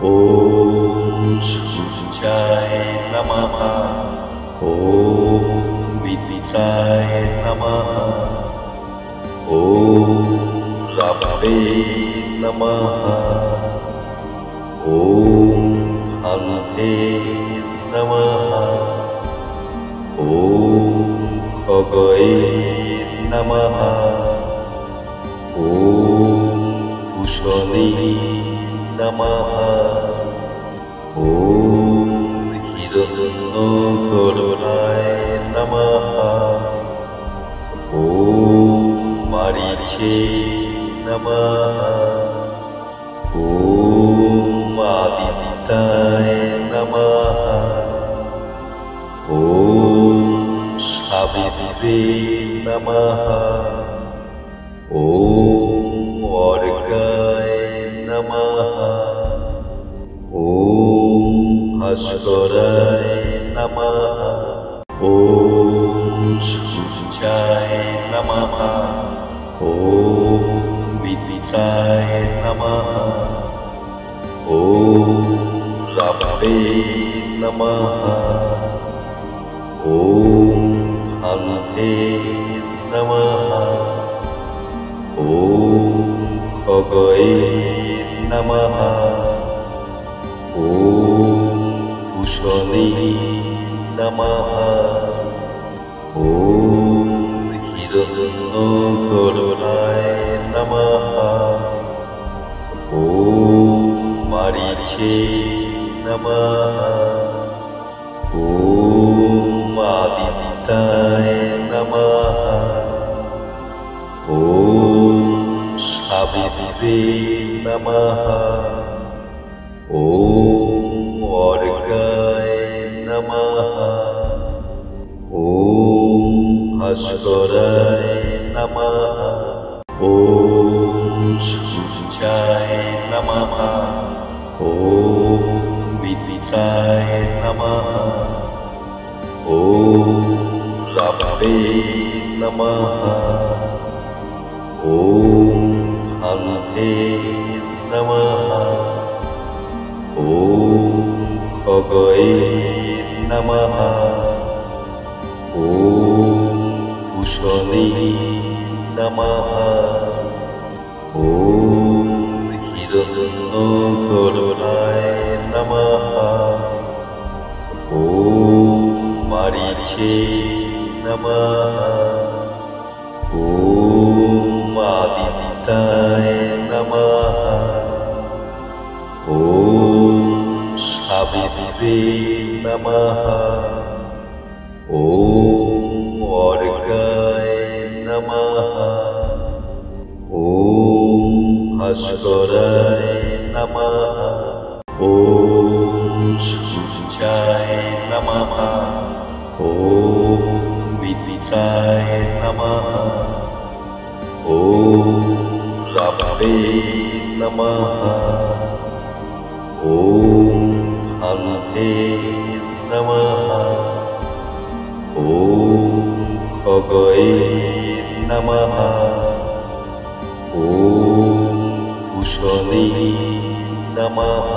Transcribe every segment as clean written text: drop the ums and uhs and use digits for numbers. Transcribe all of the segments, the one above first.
ॐ सूर्याय नमः। ॐ विद्राय नमः। ॐ रवे नमः। ॐ हन्ते नमः। ॐ खगये नमः। ॐ पूषणे नमः। ॐ हिरण्यगर्भाय नमः। ॐ मरीचे नमः। ॐ आदित्याय नमः। ॐ सावित्रे नमः। ॐ अर्घ्याय नमः। ॐ भास्कराय नमः। ॐ सूर्याय नमः। ॐ विद्राय नमः। ॐ रवे नमः। ॐ हन्ते नमः। ॐ खगये नमः। ॐ पूषणे नमः। ॐ हिरण्यगर्भाय नमः। ॐ मरीचे नमः। ॐ आदित्याय नमः। ॐ सावित्रे नमः। ॐ अर्घ्याय नमः। ॐ भास्कराय नमः। ॐ सूर्याय नमः। ॐ विद्राय नमः। ॐ रवे नमः। ॐ हन्ते नमः। ॐ खगये नमः। ॐ पूषणे नमः। ॐ हिरण्यगर्भाय नमः। ॐ मरीचे नमः। ॐ आदित्याय नमः। ॐ सावित्रे नमः। ॐ अर्घ्याय नमः। ॐ भास्कराय नमः। ॐ सूर्याय नमः। ॐ विद्राय नमः। ॐ रवे नमः। ॐ हन्ते नमः। ॐ खगये नमः। ॐ पूषणे नमः।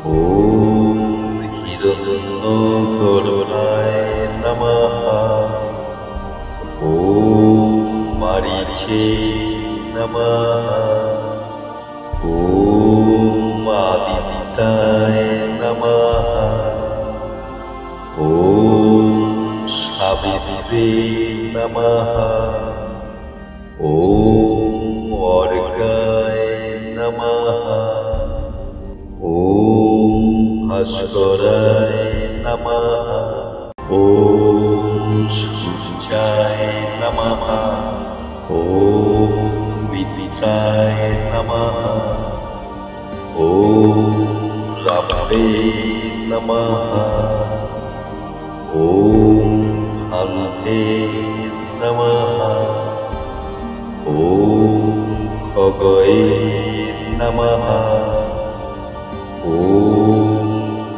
ॐ हिरण्यगर्भाय नमः। ॐ मरीचे नमः। ॐ आदित्याय नमः। ॐ सावित्रे नमः। ॐ अर्घ्याय नमः। ॐ भास्कराय नमः। ॐ सूर्याय नमः। ॐ विद्राय नमः। ॐ रवे नमः। ॐ हन्ते नमः। ॐ खगये नमः। ॐ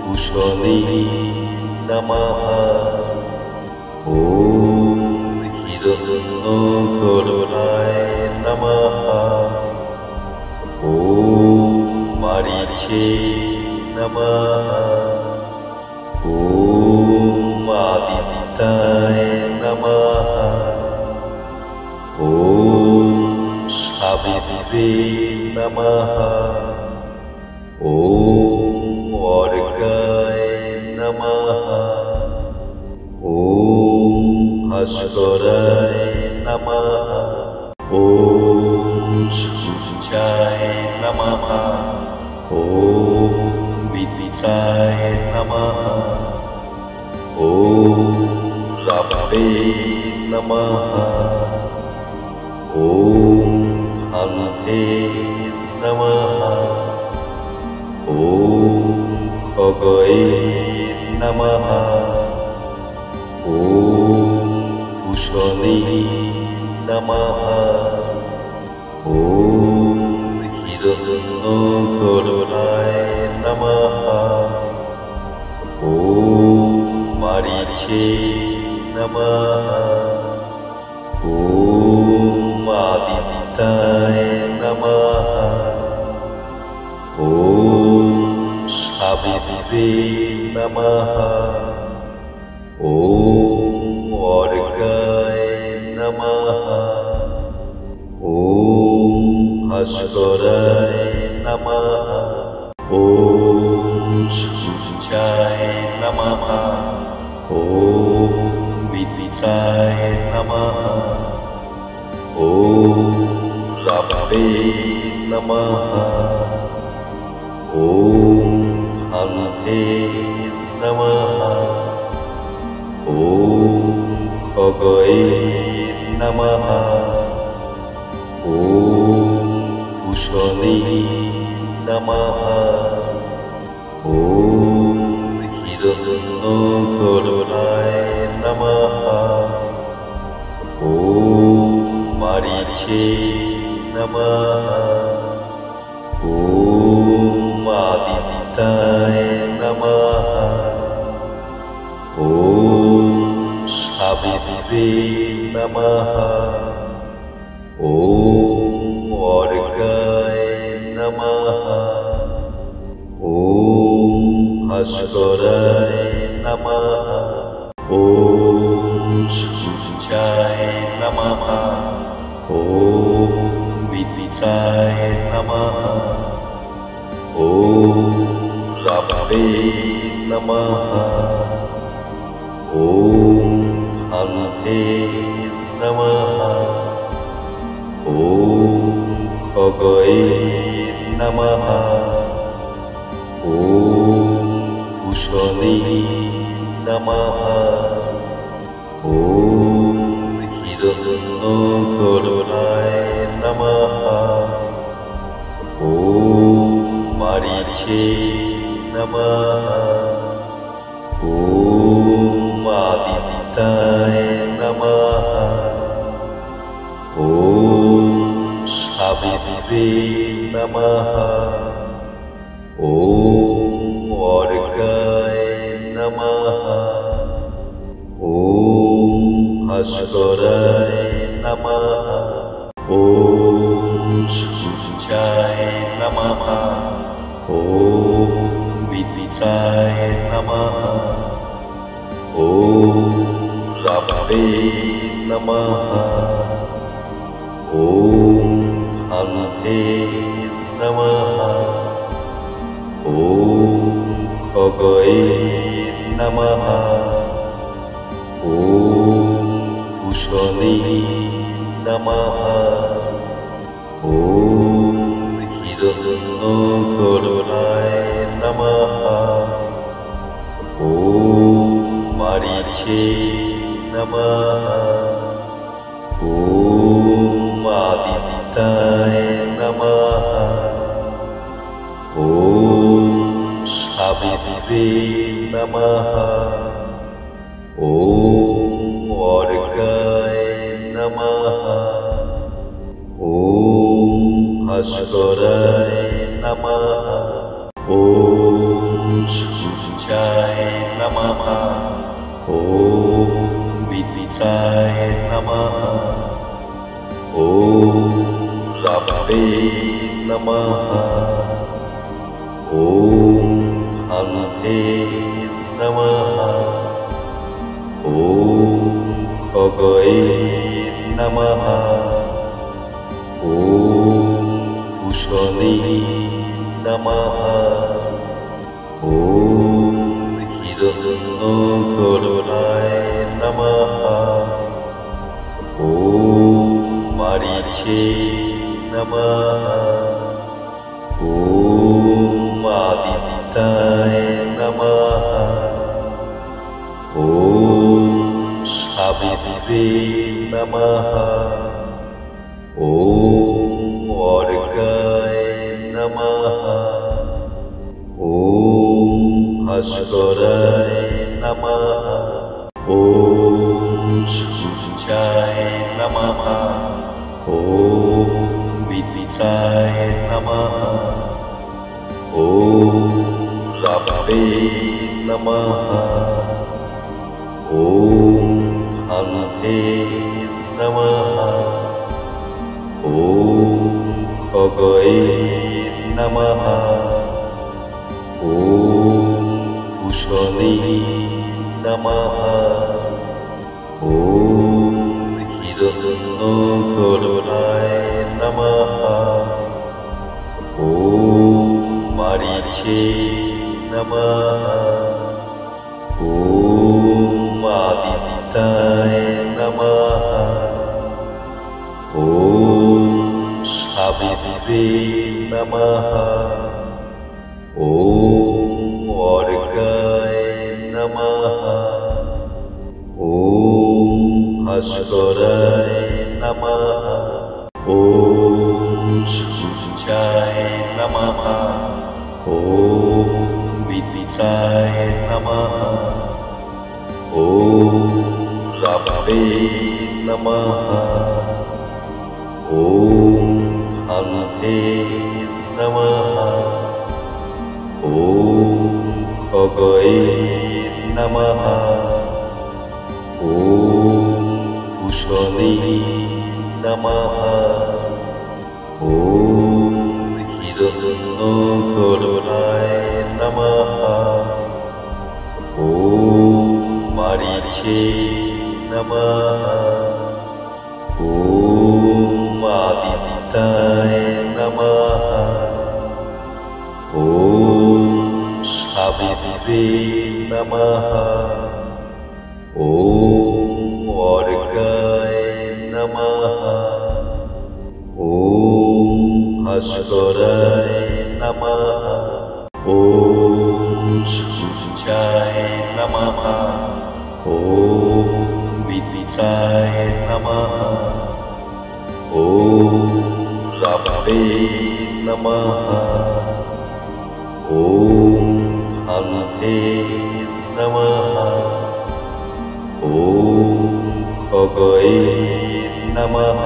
पूषणे नमः। ॐ हिरण्यगर्भाय नमः। ॐ মারিচে নমঃ। ওম আদিত্যায় নমঃ। ওম সাবিত্রী নমঃ। ওম অর্গায় নমঃ। ওম ভাস্করায় নমঃ। ওম সূর্যায় নমঃ। ওম মিত্রায় নমঃ। ওম রাবে নমঃ। ওম ভান্তে নমঃ। ওম খগয়ে নমঃ। ওম পুষণে নমঃ। ওম হিরণ্যগর্ভায় নমঃ। ওম মারিচে নমঃ। ওম আদিত্যায় নমঃ। ওম সাবিত্রী নমঃ। ওম অর্গায় নমঃ। ওম ভাস্করায় নমঃ। ওম সূর্যায় নমঃ। ওম মিত্রায় নমঃ। ওম রাবে নমঃ। ওম ভান্তে নমঃ। ওম খগয়ে নমঃ। ওম পুষণে নমঃ। ওম হিরণ্যগর্ভায় নমঃ। ওম মারিচে নমঃ। ওম আদিত্যায় নমঃ। ওম সাবিত্রী নমঃ। ওম অর্গায় নমঃ। ওম ভাস্করায় নমঃ। ওম সূর্যায় নমঃ। ওম মিত্রায় নমঃ। ওম রাবে নমঃ। ওম ভান্তে নমঃ। ওম খগয়ে নমঃ। ওম পুষণে নমঃ। ওম হিরণ্যগর্ভায় নমঃ। ওম মারিচে নমঃ। ওম আদিত্যায় নমঃ। ওম সাবিত্রী নমঃ। ওম অর্গায় নমঃ। ওম ভাস্করায় নমঃ। ওম সূর্যায় নমঃ। ওম মিত্রায় নমঃ। ওম রাবে নমঃ। ওম ভান্তে নমঃ। ওম খগয়ে নমঃ। ওম পুষণে নমঃ। ওম হিরণ্যগর্ভায় নমঃ। ওম মারিচে নমঃ। ওম আদিত্যায় নমঃ। ওম সাবিত্রী নমঃ। ওম অর্গায় নমঃ। ওম ভাস্করায় নমঃ। ওম সূর্যায় নমঃ। ওম মিত্রায় নমঃ। ওম রাবে নমঃ। भान्ते नमः। ॐ खगये नमः। ॐ पूषणे नमः। ॐ हिरण्यगर्भाय नमः। ॐ मारीचे नमः। ॐ आदित्याय नमः। ॐ सावित्रे नमः। ॐ अर्घाय नमः। ॐ भास्कराय नमः। ॐ सूर्याय नमः। ॐ मित्राय नमः। ॐ रावे नमः। ॐ भान्ते नमः। ॐ खगये नमः। ॐ पूषणे नमः। ॐ हिरण्यगर्भाय नमः। ॐ मारीचे नमः। ॐ आदित्याय नमः। ॐ सावित्रे नमः। ॐ अर्घाय नमः। ॐ भास्कराय नमः। ॐ सूर्याय नमः। ॐ मित्राय नमः। ॐ रावे नमः। ॐ भान्ते नमः। ॐ खगये नमः। ॐ पूषणे नमः। ॐ हिरण्यगर्भाय नमः। ॐ मारीचे नमः। ॐ आदित्याय नमः। ॐ सावित्रे नमः। ॐ अर्घाय नमः। ॐ भास्कराय नमः। ॐ सूर्याय नमः। ॐ मित्राय नमः। ॐ रावे नमः। ॐ भान्ते नमः। ॐ खगये नमः।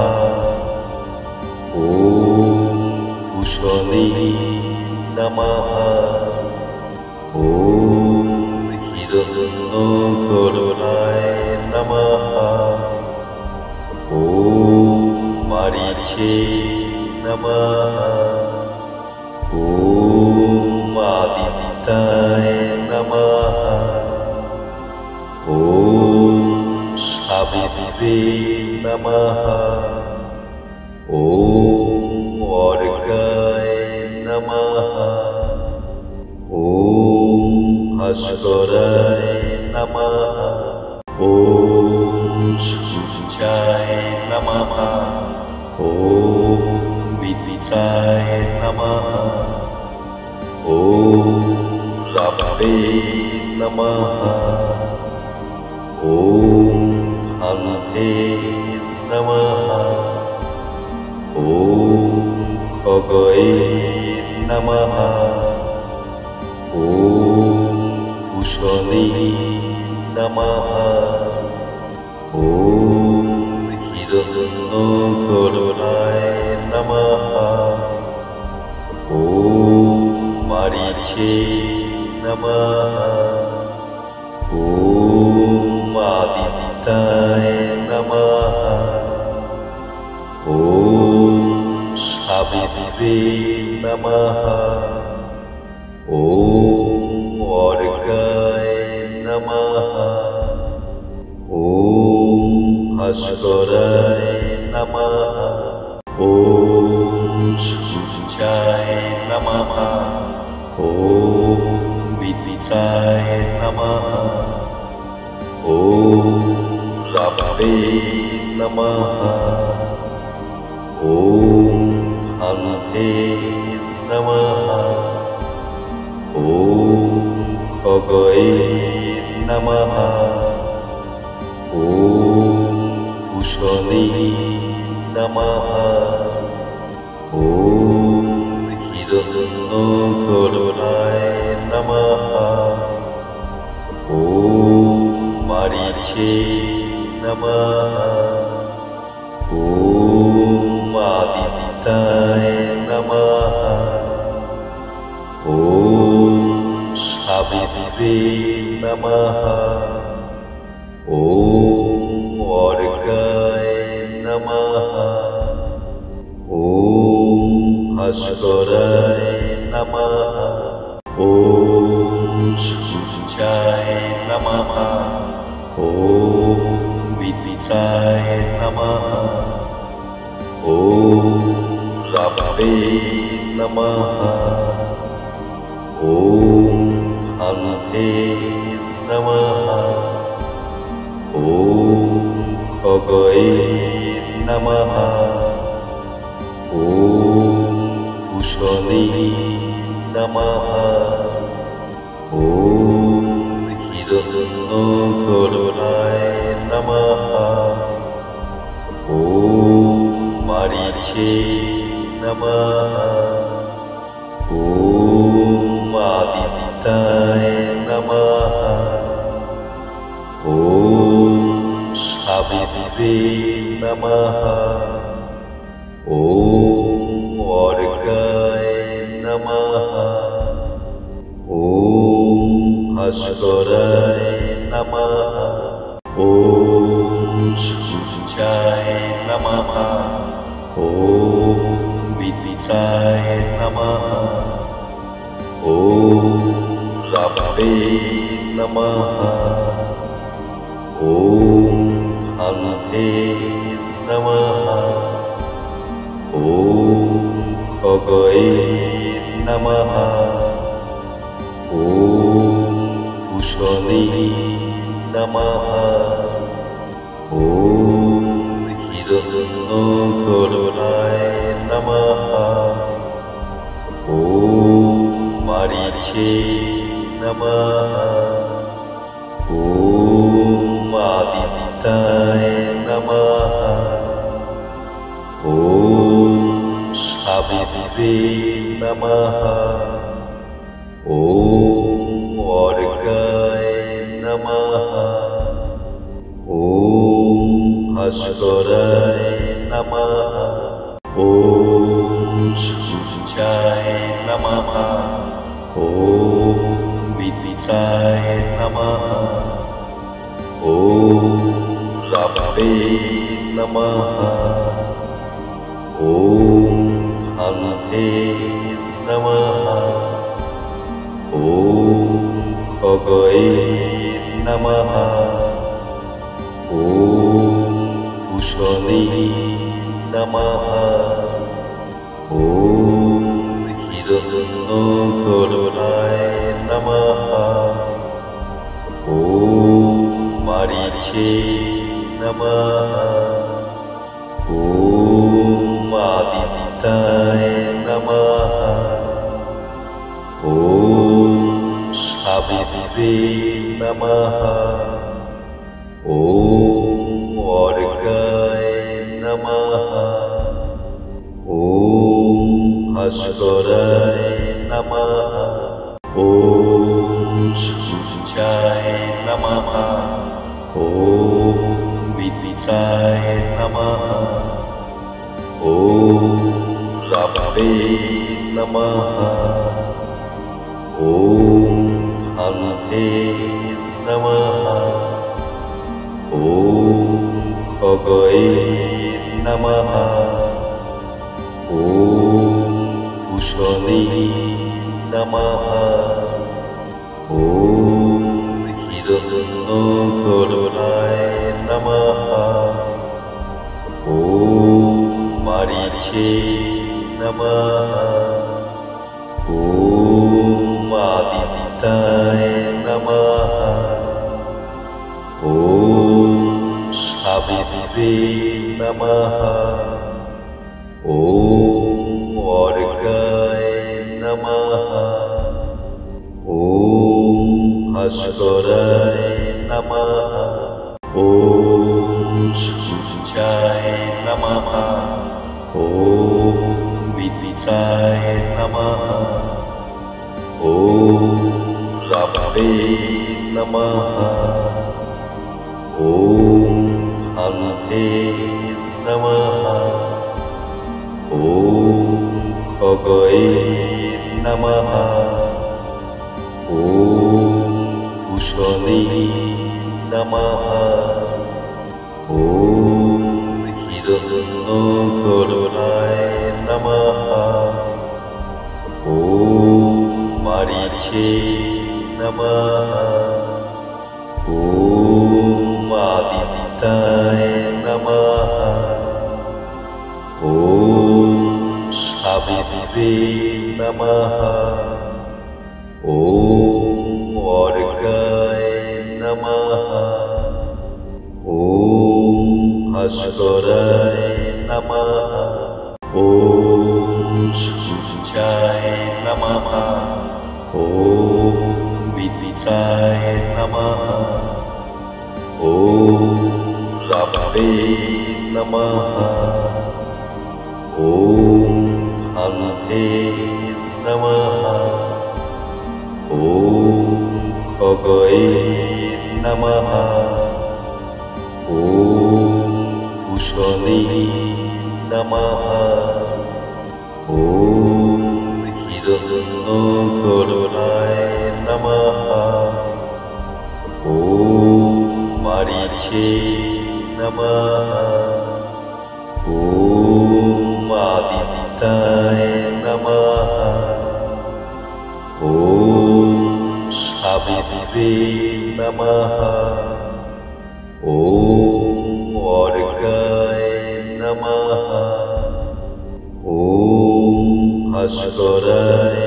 ॐ पूषणे नमः। ॐ हिरण्यगर्भाय नमः। ॐ मारीचे नमः। ॐ आदित्याय नमः। ॐ सावित्रे नमः। ॐ अर्घाय नमः। ॐ भास्कराय नमः। ॐ सूर्याय नमः। ॐ मित्राय नमः। ॐ रावे नमः। ॐ भान्ते नमः। ॐ खगये नमः। ॐ पूषणे नमः। ॐ हिरण्यगर्भाय नमः। ॐ मारीचे नमः। ॐ आदित्याय नमः। ॐ सावित्रे नमः। ॐ ॐ विद्राय नमः ॐ लभवे नमः ॐ हन्ते नमः ॐ खगये नमः ॐ पूषणे नमः ॐ हिरण्यगर्भाय नमः ॐ मरीचे नमः ॐ आदित्याय नमः ॐ सावित्रे नमः ॐ अर्घ्याय नमः ॐ भास्कराय नमः ॐ सूर्याय नमः ॐ विद्राय नमः ॐ लभवे नमः ॐ हन्ते नमः ॐ खगये नमः ॐ पूषणे नमः ॐ हिरण्यगर्भाय नमः ॐ मरीचे नमः ॐ आदित्याय नमः ॐ सावित्रे नमः ॐ अर्घ्याय नमः ॐ भास्कराय नमः ॐ सूर्याय नमः ॐ विद्राय नमः ॐ लभवे नमः ॐ हन्ते नमः ॐ खगये नमः ॐ पूषणे नमः ॐ हिरण्यगर्भाय नमः ॐ मरीचे नमः ॐ आदित्याय नमः ॐ सावित्रे नमः ॐ अर्घ्याय नमः ॐ भास्कराय नमः ॐ सूर्याय नमः ॐ विद्राय नमः ॐ लभवे नमः ॐ हन्ते नमः ॐ खगये नमः ॐ पूषणे नमः ॐ हिरण्यगर्भाय नमः ॐ मरीचे नमः ॐ आदित्याय नमः ॐ सावित्रे नमः ॐ अर्घ्याय नमः ॐ भास्कराय नमः ॐ सूर्याय नमः ॐ विद्राय नमः ॐ लभवे नमः ॐ हन्ते नमः ॐ खगये नमः ॐ पूषणे नमः ॐ हिरण्यगर्भाय नमः ॐ मरीचे नमः ॐ नमः ॐ अर्गाय नमः ॐ भास्कराय नमः ॐ सूर्याय नमः ॐ मित्राय नमः ॐ रावे नमः ॐ भान्ते नमः ॐ खगये नमः ॐ पूषणे नमः ॐ हिरण्यगर्भाय नमः ॐ मारीचे नमः ॐ आदित्याय नमः ॐ सावित्रे नमः ॐ अर्गाय नमः ॐ भास्कराय नमः ॐ सूर्याय नमः ॐ मित्राय नमः ॐ रावे नमः ॐ भान्ते नमः ॐ खगये नमः ॐ पूषणे नमः ॐ हिरण्यगर्भाय नमः ॐ मारीचे नमः ॐ आदित्याय नमः ॐ सावित्रे नमः ॐ अर्गाय नमः ॐ भास्कराय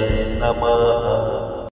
नमः